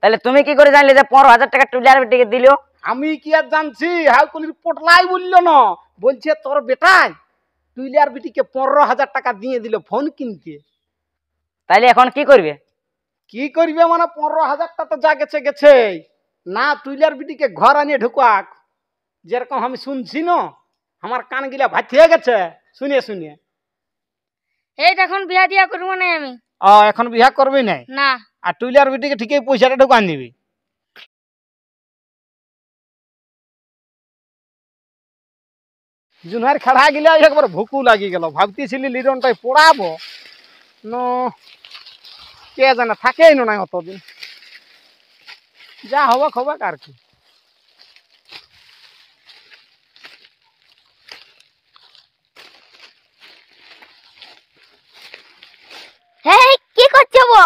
তাহলে তুমি কি করে জানলে যে 15,000 টাকা টুলিয়ার বেটিকে দিল? আমি কি আর জানছি? হাউকুলির পটলাই বললো না, বলছে তোর বেটাই টুইলার বিটিকে 15,000 টাকা দিয়ে দিল ফোন কিনতে। তাইলে এখন কি করবে? কি করবে মানে 15,000টা তো যা গেছে গেছে না, টুইলার বিটিকে ঘর আনিয়ে ঢুকাক। যেরকম আমি শুনছি না, আমার কান গিলা ভাতিয়ে গেছে শুনে শুনে। এই এখন বিয়া দিয়া করবো না আমি। এখন বিয়া করবি না? না। আর টুইলার বিটিকে ঠিকই পয়সাটা ঢুকান দিবি। জুনহার খাড়া গিলা একবার ভুকু লাগি গেল। ভাবতেছিলি লিরনটাই পড়াবো ন, কে জানে থাকেই না অতদিন। যা হবাক হবাক আর কি। হেই কি করছো বো?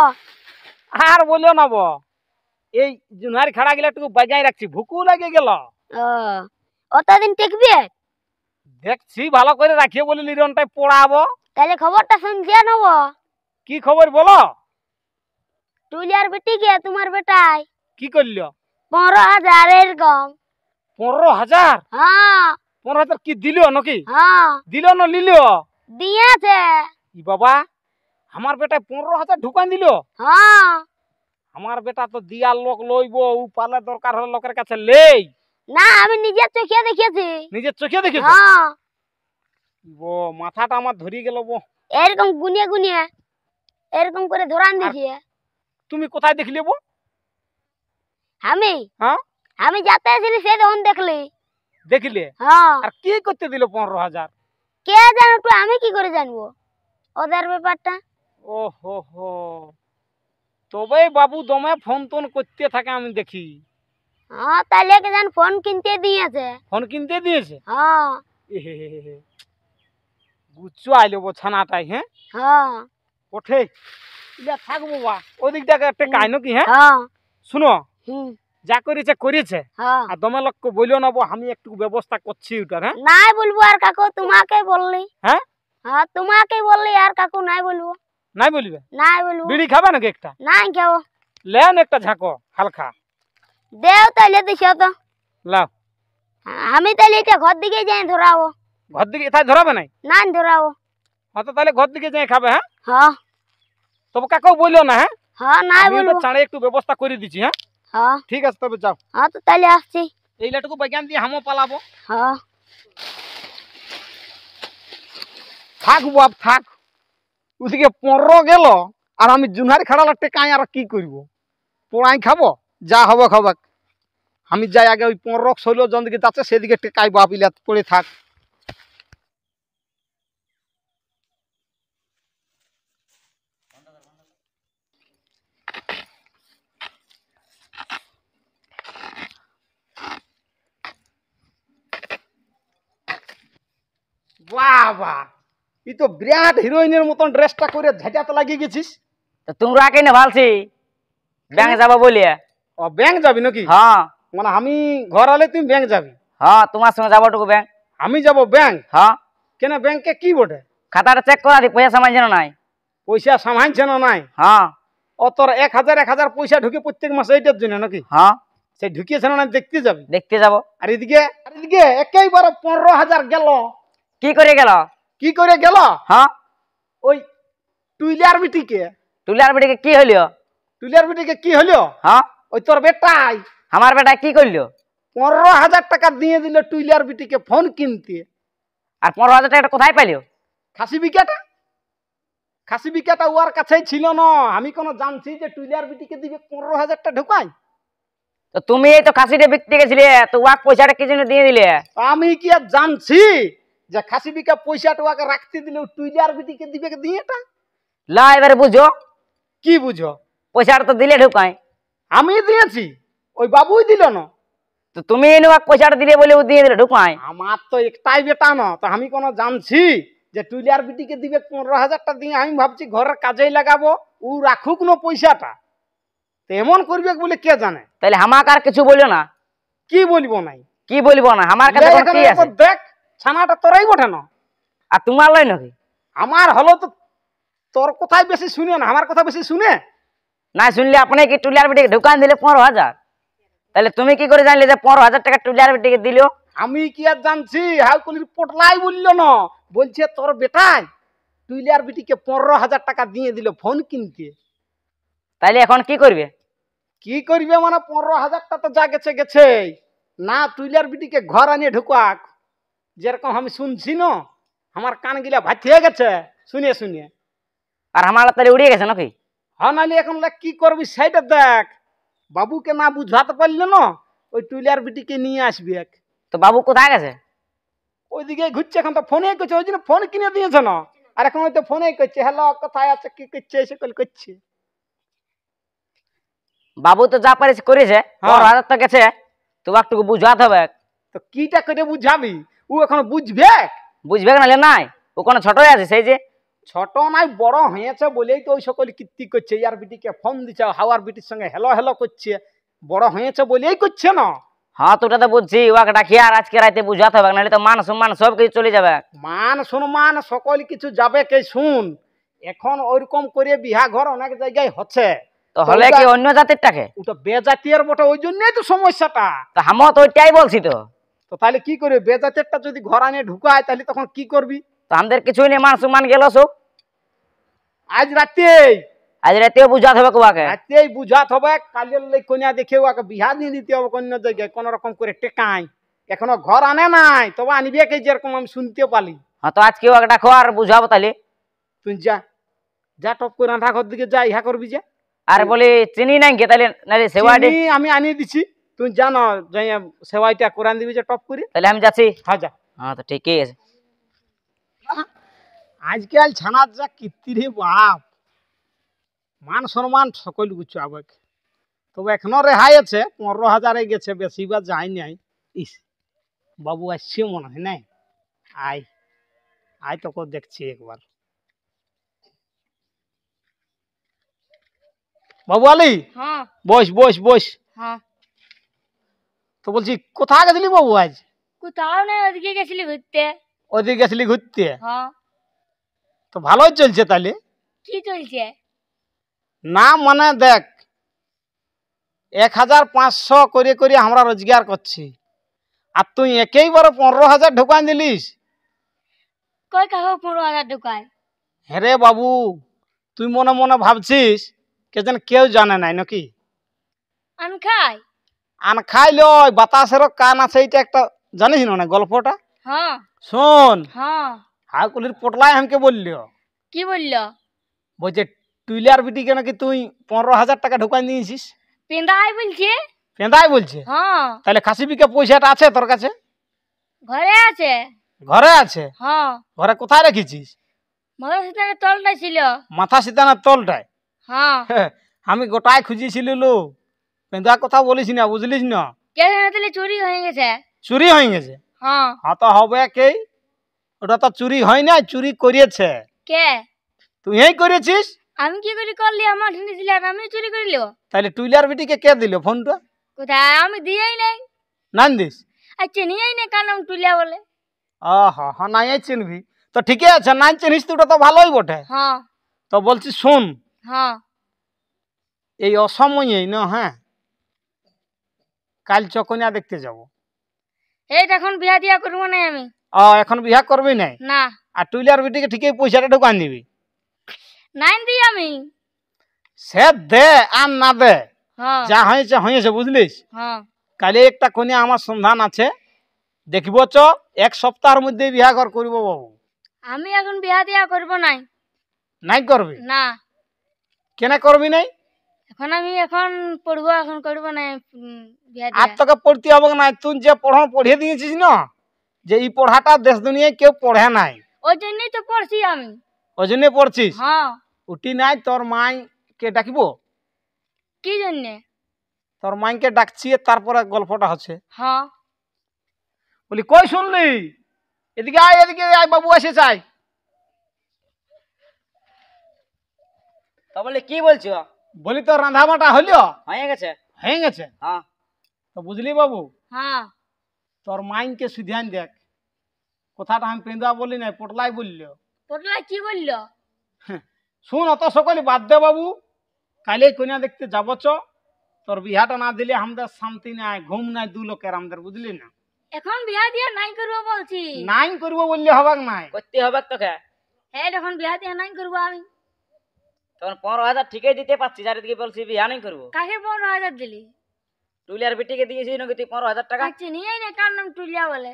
আর বলিও না বো, এই জুনহার খাড়া গিলা একটু বাজাই রাখছি, ভুকু লাগে গেল। অতদিন টিকবে? দেখছি ভালো করে রাখিয়ে বলি লিরনটাই পড়াবো। তাহলে খবরটা শুনছিয়ে নেবো। কি খবর বলো? টুলিয়ার বেটিকে তোমার বেটাই কি করলো? 15,000 এরকম। 15,000? হ্যাঁ। 15,000 কি দিল নাকি? হ্যাঁ দিল না লিল? দিয়েছে। ই বাবা, আমার বেটা 15,000 ঢুকান দিল? হ্যাঁ। আমার বেটা তো দিয়ার লোক লইব, ও পালে দরকার হলে লোকের কাছে লেই। না আমি নিজের চোখে দেখেছি। নিজের চোখে দেখেছ? হ্যাঁ। বো মাথাটা আমার ধরি গেল বো। এরকম গুনিয়ে গুনিয়ে এরকম করে ধরান দিয়েছে। তুমি কোথায় দেখলে বো? আমি হ্যাঁ আমি যাতে আসলি সে তখন দেখলি। দেখলে? হ্যাঁ। আর কি করতে দিল 15,000? কে জানো তো, আমি কি করে জানবো ওদের ব্যাপারটা? ও হো হো, তবে বাবু দমে ফোন টোন করতে থাকে আমি দেখি। হ্যাঁ তাহলে কে জান ফোন কিনতে দিয়েছে। ফোন কিনতে দিয়েছে? হ্যাঁ। বুঝছো আইলো বো ছানাটাই। হ্যাঁ হ্যাঁ। ওঠে ইলা থাকবো বা ওদিক থেকে একটা কাই নাকি? হ্যাঁ হ্যাঁ। শুনো, হুম। যা করেছে করেছে, হ্যাঁ। আর দমে লোককে বলিও না বো, আমি একটু ব্যবস্থা করছি ওটার। হ্যাঁ নাই বলবো আর কাকু, তোমাকে বললি। হ্যাঁ হ্যাঁ তোমাকে বললি আর কাকু নাই বলবো। নাই বলবে? নাই বলবো। বিড়ি খাবে নাকি একটা? নাই কেউ। লেন একটা ঝাঁকো হালকা দেও তাহলে দিছো তো। লাও। আমি তাহলে এটা ঘর দিকে যাই ধরাবো। ঘর দিকে তাই ধরাবে নাই? নাই ধরাবো। হ্যাঁ তো তাহলে ঘর দিকে যাই খাবে। হ্যাঁ হ্যাঁ। তবে কাকেও বলিও না। হ্যাঁ হ্যাঁ নাই আমি তো বলবো। চাঁড়ে একটু ব্যবস্থা করে দিচ্ছি। হ্যাঁ হ্যাঁ। ঠিক আছে তবে যাও। হ্যাঁ তো তাহলে আসছি। এই লাটুকু বাগান দিয়ে হামও পালাবো। হ্যাঁ। থাক বাপ থাক, ওদিকে 15 গেল আর আমি জুনহারি খাড়া লাগতে কাই আর কি করবো? পোড়াই খাবো, যা হবে খাবাক। আমি যাই আগে ওই 15 16 জন দিকে যাচ্ছে সেদিকে টেকাই বাপ ইলা পড়ে থাক। বাবা, ই তো বিরাট হিরোইনের মতন ড্রেসটা করে ঝেঁটাতে লাগিয়ে গেছিস। তো তোমরা কে না ভালছি ব্যাংক যাবো বলিয়া? ও ব্যাংক যাবি নাকি? হ্যাঁ। মানে আমি ঘর আলে তুমি ব্যাংক যাবি? হ্যাঁ তোমার সঙ্গে যাবো টুকু ব্যাংক। আমি যাব ব্যাংক? হ্যাঁ। কেন ব্যাংকে কি বটে? খাতাটা চেক করা দি, পয়সা সামান যেন নাই। পয়সা সামাইছে না নাই? হ্যাঁ। ও তোর 1,000 পয়সা ঢুকে প্রত্যেক মাসে এইটার জন্য নাকি? হ্যাঁ সে ঢুকিয়েছে না দেখতে যাবি? দেখতে যাবো। আর এদিকে একেবারে 15,000 গেল। কি করে গেল? কি করে গেল? হ্যাঁ ওই টুইলার বিটিকে। টুলিয়ার বেটিকে কি হইল? টুইলার বিটিকে কি হলো? হ্যাঁ ওই তোর বেটাই আমার বেটা কি করলো? 15,000 টাকা দিয়ে দিল টুইলার বিটিকে ফোন কিনতে। আর 15,000 টাকাটা কোথায় পাইলো? খাসি বিকাটা ওর কাছেই ছিল না। আমি কোনো জানছি যে টুইলার বিটিকে দিবে 15,000 টা ঢুকাই? তো তুমি এই তো খাসিটা বিকতে গেছিলে, তো ওয়াক পয়সাটা কি জন্য দিয়ে দিলে? আমি কি আর জানছি যে খাসি বিকা পয়সাটা ওকে রাখতে দিলে টুইলার বিটিকে দিবে দিয়ে এটা? লা এবারে বুঝো। কি বুঝো? পয়সাটা তো দিলে ঢুকাই। আমি দিয়েছি, ওই বাবুই দিল না। তো তুমি এনে ওয়াক পয়সাটা দিলে বলে ও দিয়ে দিলে ঢুকাই। আমার তো একটাই বেটা না, তো আমি কোনো জানছি যে টুইলার বিটিকে দিবে 15,000 টা দিয়ে? আমি ভাবছি ঘরের কাজেই লাগাবো, ও রাখুক না পয়সাটা। এমন করবে বলে কে জানে? তাহলে আমাকে আর কিছু বলিও না। কি বলবো নাই? কি বলবো না, আমার কাছে কি আছে? দেখ ছানাটা তোরাই বটে না। আর তোমার লয় নাকি? আমার হলো তো তোর কথাই বেশি শুনে না, আমার কথা বেশি শুনে। না শুনলে আপনি কি টুলিয়ার বেটিকে ঢুকান দিলে 15,000? তাহলে তুমি কি করে জানলে যে 15,000 টাকা টুলিয়ার বেটিকে দিল? আমি কি আর জানছি? হাউকুলির পটলাই বললো না, বলছে তোর বেটাই টুইলার বিটিকে 15,000 টাকা দিয়ে দিল ফোন কিনতে। তাহলে এখন কি করবে? কি করবে মানে 15,000টা তো যা গেছে গেছে না, টুইলার বিটিকে ঘর আনিয়ে ঢুকাক। যেরকম আমি শুনছি না, আমার কান গিলা ভাতিয়ে গেছে শুনে শুনে। আর আমার তাহলে উড়িয়ে গেছে নাকি? হ্যাঁ, নাহলে এখন কি করবি সেইটা দেখ। বাবুকে না বুঝাতে পারলে না, ওই টুইলার বিটিকে নিয়ে আসবি। তো বাবু কোথায় গেছে? ওইদিকে ঘুরছে, এখন তো ফোনে করছে, ওই জন্য ফোন কিনে দিয়েছে না। আর এখন হয়তো ফোনে করছে, হ্যালো কোথায় আছে, কি করছে, এসে কল করছে। বাবু তো যা পারিস করেছে, 15,000 তো গেছে, তো একটু বুঝাতে হবে। তো কিটা করে বুঝাবি? ও এখন বুঝবে? বুঝবে নাহলে নাই, ও কোনো ছোট আছে সেই যে। ছোট নাই, বড় হয়েছে বলেই তো ওই সকল কীর্তি করছে। ইয়ার বিটিকে ফোন দিচ্ছে, হাওয়ার বিটির সঙ্গে হেলো হেলো করছে, বড় হয়েছে বলেই করছে না। হ্যাঁ, তো ওটা তো বুঝছি, ওকে ডাকিয়ে আর আজকে রাতে বুঝাতে হবে, নাহলে তো মান সম্মান সব কিছু চলে যাবে। মান সম্মান সকল কিছু যাবে কে শুন। এখন ওইরকম করে বিহা ঘর অনেক জায়গায় হচ্ছে, তো হলে কি অন্য জাতিরটাকে? ওটা বেজাতির বটে, ওই জন্যই তো সমস্যাটা। তো আমিও তো ওইটাই বলছি। তো তো তাহলে কি করবি? বেজাতিরটা যদি ঘর আনিয়ে ঢুকায় তাহলে তখন কি করবি? তো আমাদের কিছুই নেই, মান সম্মান গেল সব। আজ রাতে আজ রাতেও বুঝাতে হবে কোয়াকে। রাতেই বুঝাতে হবে। কালের লাই কন্যা দেখে ওকে বিহা দিয়ে দিতে হবে অন্য জায়গায় কোন রকম করে টেকাই। এখনো ঘর আনে নাই, তবে আনবে কে, যেরকম আমি শুনতে পালি। হ্যাঁ, তো আজকে ওকে ডাকো আর বুঝাবো তাহলে। তুই যা যা টপ করে রান্না ঘর দিকে যা, ইহা করবি যে। আর বলি চিনি নাই কে তাহলে, নাহলে সেবা চিনি আমি আনিয়ে দিছি, তুই জানো যাই সেবাইটা কোরআন দিবি যে টপ করে। তাহলে আমি যাচ্ছি। হ্যাঁ যা। হ্যাঁ, তো ঠিকই আছে। আজকাল ছানার যা কীর্তি রে বাপ, মান সম্মান সকল কিছু আবেগ। তবে এখনো রেহাই আছে, 15,000 গেছে, বেশি বা যাই নাই। ইস, বাবু আসছে মনে হয় নাই। আয় আয়, তোকে দেখছি একবার। বাবু আলী, হ্যাঁ বস বস বস। হ্যাঁ। তো বলছি কোথায় গেছিলি বাবু আজ? কোথাও না, ওদিকে গেছিলি ঘুরতে। ওদিকে গেছিলি ঘুরতে? হ্যাঁ। তো ভালোই চলছে তাহলে। কি চলছে? না মানে দেখ, 1,500 করে করে আমরা রোজগার করছি, আর তুই একেবারে 15,000 ঢুকান দিলিস। কই কাহো 15,000 ঢুকায়? হ্যাঁ রে বাবু, তুই মনে মনে ভাবছিস কে যেন কেউ জানে নাই নাকি? আমি খাই। আন খাই লয়, বাতাসেরও কান আছে, এইটা একটা জানিস না গল্পটা? হ্যাঁ শোন, হ্যাঁ। হাকুলির পটলাই আমাকে বলল, কি বললো? বলছে টুইলার বিটিকে নাকি তুই 15,000 টাকা ঢুকাই দিয়েছিস। পেন্দাই বলছে। পেঁদাই বলছে? হ্যাঁ। তাহলে খাসি বিকে পয়সাটা আছে তোর কাছে? ঘরে আছে। ঘরে আছে? হ্যাঁ। ঘরে কোথায় রেখেছিস? মধুসূদনের তলটা ছিল। মাথা সিতানার তলটায়? হ্যাঁ। আমি গোটায় খুঁজেছিল লো, পেঁদা কথা বলিস না, বুঝলিস না? কে জানে তাহলে চুরি হয়ে গেছে। চুরি হয়ে গেছে? হ্যাঁ। হ্যাঁ, তো হবে কে? ওটা তো চুরি হয় না, চুরি করিয়েছে। কে? তুই এই করেছিস? আমি কি করে করলি? আমার ঠেনে ছিল আর আমি চুরি করিল? তাহলে টুইলার বিটিকে কে দিল ফোনটা? কোথায়? আমি দিয়েই নাই। নান দিস? আচ্ছা নিয়েই নাই, কারণ টুলিয়া বলে। হ্যাঁ হ্যাঁ, নাই চিনবি তো ঠিকই আছে, নাই চিনিস তো, ওটা তো ভালোই বটে। হ্যাঁ তো বলছি শোন, হ্যাঁ। এই অসময়েই না, হ্যাঁ, কাল চকনিয়া দেখতে যাব। এই এখন বিয়া দিয়া করবো না আমি। এখন বিয়া করবি নাই? না। আর টুইলার বিটিকে ঠিকই পয়সাটা ঢুকান দিবি। নাই দিই আমি। সে দে আর না দে, হ্যাঁ যা হয়েছে হয়েছে, বুঝলিস? হ্যাঁ। কালি একটা কন্যা আমার সন্ধান আছে, দেখব চ, 1 সপ্তাহের মধ্যে বিয়া ঘর করবো বাবু। আমি এখন বিয়া দিয়া করবো নাই। নাই করবি? না। কেন করবি নাই? এখন পড়বো, এখন করবো না বিয়া আর দিয়া। তোকে পড়তে হবে না, তুই যে পড়ানো পড়িয়ে দিয়েছিস না, যে এই পড়াটা দেশ দুনিয়ায় কেউ পড়ে নাই, ওই জন্যই তো পড়ছি আমি। ওই জন্য পড়ছিস? হ্যাঁ। উঠি নাই, তোর মাইকে ডাকিব। কি জন্যে? তোর মাইকে ডাকছি, তারপরে গল্পটা হচ্ছে। হ্যাঁ। বলি কই শুনলি? এদিকে আয়, এদিকে আয়, বাবু এসে চাই। তো বলে কি বলছো? বলি তোর রান্না বাটা হইল? হয়ে গেছে। হয়ে গেছে? হ্যাঁ তো বুঝলি বাবু, হ্যাঁ। তোর মাইনকে সুধান দেখ। কথাটা আমি পেঁদা বলি নাই, পটলাই বলল। পটলা কি বললো? শুন, অত সকলে বাদ দে বাবু, কালে কন্যা দেখতে যাব চ। তোর বিহাটা না দিলে আমাদের শান্তি নাই, ঘুম নাই, দু লোকের আমাদের, বুঝলি না? এখন বিয়া দিয়া নাই করবো বলছি। নাই করবো বললে হবাক নাই। করতে হবে তোকে। হ্যাঁ এখন বিয়া দিয়া নাই করবো আমি। তখন 15,000 ঠিকই দিতে পারছি, চারিদিকে বলছি বিয়া নাই করবো। কাকে 15,000 দিলি? টুলিয়ার বিটিকে দিয়েছি নাকি তুই 15,000 টাকা? চিনিই না কার নাম টুলিয়া বলে।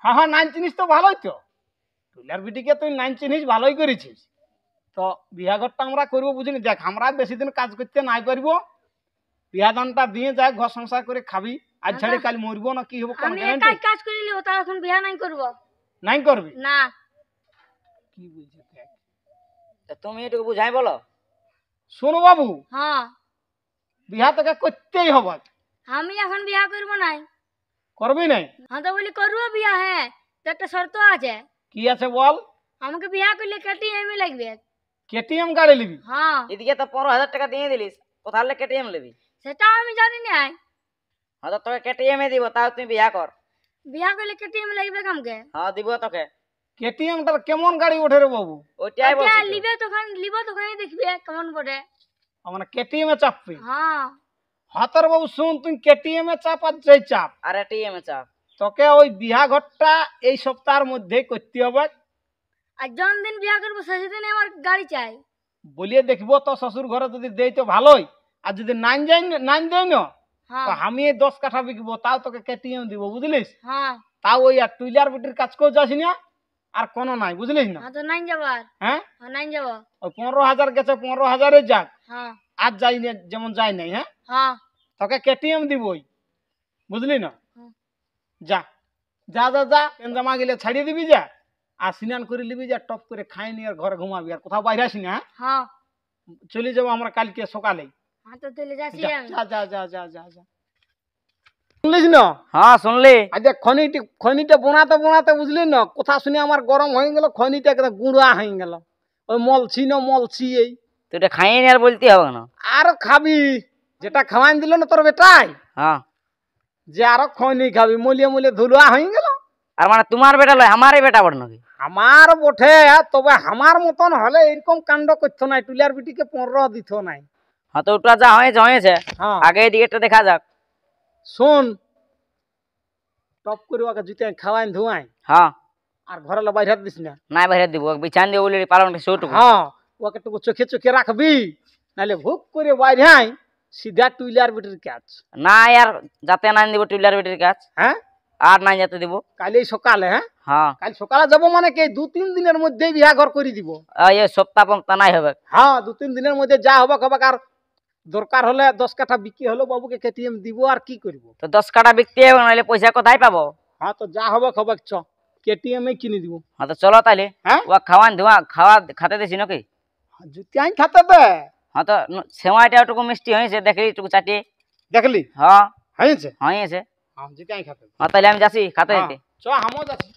হ্যাঁ হ্যাঁ, নাইন চিনিস তো ভালোই তো। টুলার বিটিকে তুই নাইন চিনিস, ভালোই করেছিস। তো বিয়া ঘরটা আমরা করবো, বুঝলি? দেখ আমরা বেশি দিন কাজ করতে নাই পারবো, বিয়া দানটা দিয়ে যাই, ঘর সংসার করে খাবি। আজ ছাড়ি কাল মরবো না কি হবো কোন আমি গ্যারান্টি? একাই কাজ করে লিও, তার এখন বিয়া নাই করবো। নাই করবি? না। কি বুঝছিস দেখ। তা তুমি এটুকু বুঝাই বলো। শোনো বাবু, হ্যাঁ বিয়া তোকে করতেই হবে। আমি এখন বিয়া করবো নাই। করবি নাই? হ্যাঁ তো বলি করবো বিয়া। হ্যাঁ তো একটা শর্ত আছে। কি আছে বল? আমাকে বিয়া করলে KTM লাগবে। কেটিএম গাড়ি নিবি? হ্যাঁ এদিকে তো 15,000 টাকা দিয়ে দিলিস, কোথালে কেটিএম নেবি? সেটা আমি জানি না। হ্যাঁ তো তোকে কেটিএম দিব, তাও তুই বিয়া কর। বিয়া করলে KTM লাগবে কামকে? হ্যাঁ দিব তোকে। কেটিএমটার কেমন গাড়ি ওঠে রে বাবু? ওইটাই বলছি তো। লিবে তখন দেখবি কেমন পড়ে। মানে কেটিএম এ চাপবি? হ্যাঁ হাতর বাবু শুন, তুই কেটিএম এ চাপ আর যেই চাপ, আর এটিএম এ চাপ। তোকে ওই বিয়া ঘরটা এই সপ্তাহের মধ্যেই করতে হবে। আর জন্মদিন বিয়া করবো সেদিন আমার গাড়ি চাই। বলিয়ে দেখবো তো শ্বশুর ঘরে যদি দেই তো ভালোই, আর যদি নাইন দেয় না হ্যাঁ তো আমি এই 10 কাঠা বিকবো, তাও তোকে কেটিএম দিব, বুঝলিস? হ্যাঁ তাও ওই আর টুইলার বিটির কাজ করে যাস না, আর কোনো নাই, বুঝলিস না? হ্যাঁ তো নাই যাবার। হ্যাঁ হ্যাঁ নাই যাব। ওই 15,000 গেছে, 15,000 যাক, হ্যাঁ আর যাই না যেমন যাই নাই। হ্যাঁ হ্যাঁ তোকে কেটিএম দিবই, বুঝলি না? হুম। যা যা যা যা, জামা গেলে ছাড়িয়ে দিবি, যা আর স্নান করে নিবি, যা টপ করে খাই নি আর ঘরে ঘুমাবি, আর কোথাও বাইরে আসি না। হ্যাঁ হ্যাঁ চলে যাবো আমরা কালকে সকালে। হ্যাঁ তো চলে যাচ্ছি যা আমি। যা যা যা যা যা যা। শুনলিস না? হ্যাঁ শুনলি। আজ খনিটা বোনাতে বোনাতে, বুঝলি না, কথা শুনে আমার গরম হয়ে গেল, খনিটা একদম গুঁড়া হয়ে গেল। ওই মলছি এই। তুই এটা খাইয়ে নি আর বলতে হবে না। আর খাবি যেটা খাওয়াই দিল না তোর বেটাই, হ্যাঁ যে আরো খনি খাবি, মলিয়ে মলিয়ে ধুলুয়া হয়ে গেল। আর মানে তোমার বেটা লয়, আমারই বেটা বড় নাকি? আমার বটে, তবে আমার মতন হলে এরকম কাণ্ড করতো নাই, টুলিয়ার বিটিকে 15 দিত নাই। হ্যাঁ তো ওটা যা হয়েছে হয়েছে, হ্যাঁ আগে এই দিকেটা দেখা যাক। শোন, টপ করে ওকে জুতে খাওয়াই ধুয়াই, হ্যাঁ আর ঘরে বাইরে দিস না। নাই বাইরে দিব, বিছান দিয়ে বলি পালন শুটুকু। হ্যাঁ ওকে টুকু চোখে চোখে রাখবি, নাহলে ভুক করে বাইরে সিধা টুইলার বিটির কাজ। না আর যাতে নাই দিব টুইলার বেটির কাজ, হ্যাঁ আর নাই যেতে দিব। কাল সকালে, হ্যাঁ হ্যাঁ কাল সকালে যাবো, মানে কি 2-3 দিনের মধ্যেই বিয়া ঘর করে দিব। এই সপ্তাহ পন্থা নাই হবে। হ্যাঁ 2-3 দিনের মধ্যে যা হবে হবে। আর দরকার হলে 10 কাঠা বিক্রি হলো, বাবুকে কেটিএম দিব, আর কি করব। তো 10 কাটা বিকতে হবে, নাহলে পয়সা কোথায় পাবো? হ্যাঁ তো যা হবে হবে, চ কেটিএম কিনে দিব। হ্যাঁ তো চলো তাইলে। হ্যাঁ ও খাওয়ান ধোয়া খাওয়া খাতে দিছি নাকি? জুতি আইন খাতে দে। হ্যাঁ তো সেমাইটা ওটুকু মিষ্টি হয়েছে, দেখলি একটু চাটিয়ে। দেখলি হ্যাঁ হয়েছে? হয়েছে। হ্যাঁ জুতি আইন খাতে দে। হ্যাঁ তাহলে আমি যাচ্ছি খাতে হ্যাঁ, দিতে। চ হামও যাচ্ছি।